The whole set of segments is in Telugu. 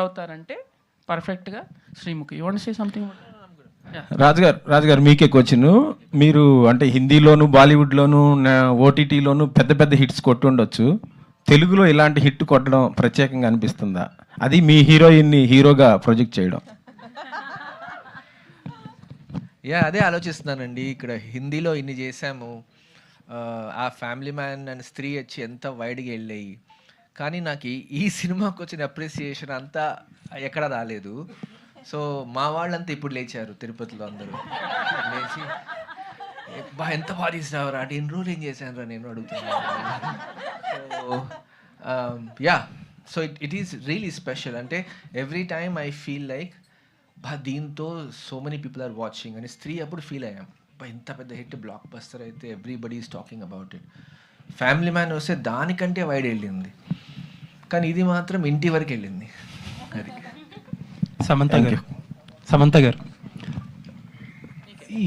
అవుతారంటే పర్ఫెక్ట్గా Sreemukhi. You want to say something? రాజుగారు మీకే క్వశ్చన్. మీరు అంటే హిందీలోను, బాలీవుడ్లోను, ఓటీటీలోను పెద్ద పెద్ద హిట్స్ కొట్టుండొచ్చు. తెలుగులో ఇలాంటి హిట్ కొట్టడం ప్రత్యేకంగా అనిపిస్తుందా? అది మీ హీరోయిన్ని హీరోగా ప్రొజెక్ట్ చేయడం. అదే ఆలోచిస్తున్నానండి. ఇక్కడ హిందీలో ఇన్ని చేశాము, ఆ ఫ్యామిలీ మ్యాన్ అండ్ స్త్రీ వచ్చి ఎంత వైడ్గా వెళ్ళాయి, కానీ నాకు ఈ సినిమాకి వచ్చిన అప్రిసియేషన్ అంతా ఎక్కడ రాలేదు. సో మా వాళ్ళంతా ఇప్పుడు లేచారు తిరుపతిలో, అందరూ లేచి ఎంత బాగా తీసినావురా అంటే ఎన్ని రోజులు ఏం చేశాను రా నేను అడుగుతున్నాను. So it is really special. అంటే every time I feel like దీంతో so many people are watching అని స్త్రీ అప్పుడు ఫీల్ అయ్యాం. ఇంత పెద్ద హిట్ బ్లాక్ బస్టర్ అయితే everybody is talking about it. Family Man వస్తే దానికంటే వైడ్ వెళ్ళింది, కానీ ఇది మాత్రం ఇంటి వరకు వెళ్ళింది. అది సమంత గారు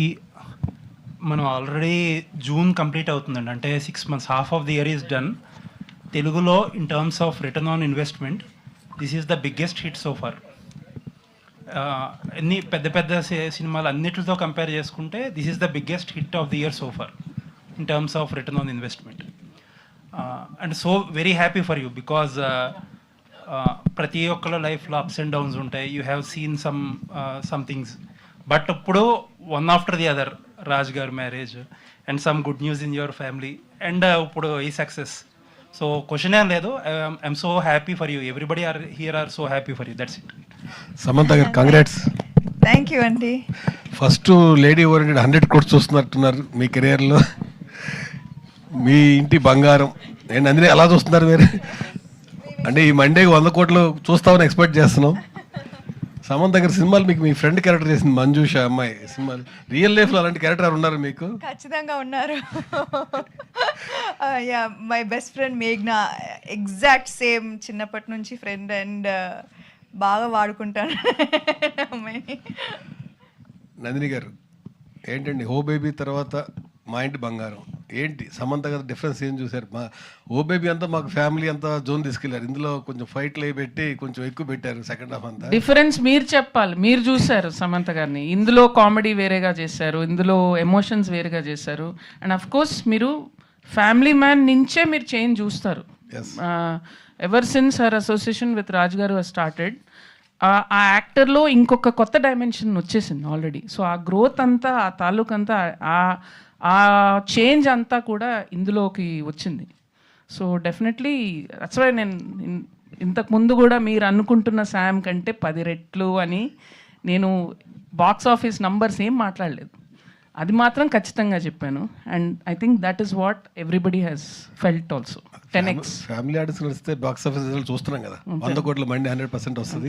ఈ మనం ఆల్రెడీ జూన్ కంప్లీట్ అవుతుందండి, అంటే 6 months, half of the year is done. తెలుగులో in terms of return on investment this is the biggest hit so far. అన్ని పెద్ద పెద్ద సినిమాలు అన్నిటితో కంపేర్ చేసుకుంటే this is the biggest hit of the year so far in terms of return on investment. And so very happy for you because ప్రతి ఒక్కళ్ళ లైఫ్లో అప్స్ అండ్ డౌన్స్ ఉంటాయి. You have seen some things, but ఇప్పుడు one after the other, Raj గారు marriage and some good news in your family and ఇప్పుడు ఈ సక్సెస్. సో క్వశ్చన్ ఏం లేదు, I'm so happy for you. Everybody are here are so happy for you. That's it. Samantha గారు కంగ్రాట్స్. థ్యాంక్ యూ అండి. ఫస్ట్ లేడీ ఓరియంటెడ్ 100 crores చూస్తున్నట్టున్నారు మీ కెరియర్లో. మీ ఇంటి బంగారం నేను అందుకే అలా చూస్తున్నారు మీరు. అంటే ఈ మండే 100 crores చూస్తామని ఎక్స్పెక్ట్ చేస్తున్నాం. సమంత గారి సినిమాలు మీకు మీ ఫ్రెండ్ క్యారెక్టర్ చేసింది మంజుష అమ్మాయి సినిమాలు. రియల్ లైఫ్లో అలాంటి క్యారెక్టర్ ఉన్నారు మీకు? ఖచ్చితంగా ఉన్నారు. మై బెస్ట్ ఫ్రెండ్ మేఘ్నా, ఎగ్జాక్ట్ సేమ్, చిన్నప్పటి నుంచి ఫ్రెండ్ అండ్ బాగా వాడుకుంటాను అమ్మాయిని. నందిని గారు ఏంటండి, ఓ బేబీ తర్వాత మా ఇంటి బంగారం ఏంటి సమంత గారు డిఫరెన్స్ ఏం చూసారు? మా ఓ బేబీ అంతా మాకు ఫ్యామిలీ అంతా జోన్ తీసుకెళ్లారు, ఇందులో కొంచెం ఫైట్లు అవి పెట్టి కొంచెం ఎక్కువ పెట్టారు సెకండ్ హాఫ్ అంతా. డిఫరెన్స్ మీరు చెప్పాలి. మీరు చూసారు సమంత గారిని, ఇందులో కామెడీ వేరేగా చేశారు, ఇందులో ఎమోషన్స్ వేరేగా చేశారు. అండ్ అఫ్ కోర్స్ మీరు ఫ్యామిలీ మ్యాన్ నుంచే మీరు చేంజ్ చూస్తారు. Ever since her association with Raj గారు స్టార్టెడ్, ఆ యాక్టర్లో ఇంకొక కొత్త డైమెన్షన్ వచ్చేసింది ఆల్రెడీ. సో ఆ గ్రోత్ అంతా, ఆ తాలూకు అంతా, ఆ చేంజ్ అంతా కూడా ఇందులోకి వచ్చింది. సో డెఫినెట్లీ దట్స్ వై నేను ఇంతకుముందు కూడా మీరు అనుకుంటున్న శామ్ కంటే 10 రెట్లు అని నేను బాక్స్ ఆఫీస్ నంబర్స్ ఏం మాట్లాడలేదు, అది మాత్రం ఖచ్చితంగా చెప్పాను. And I think that is what everybody has felt also. 10x family artist వస్తే బాక్స్ ఆఫీస్ చూస్తున్నాం కదా, 100 crores మండి 100% వస్తుంది.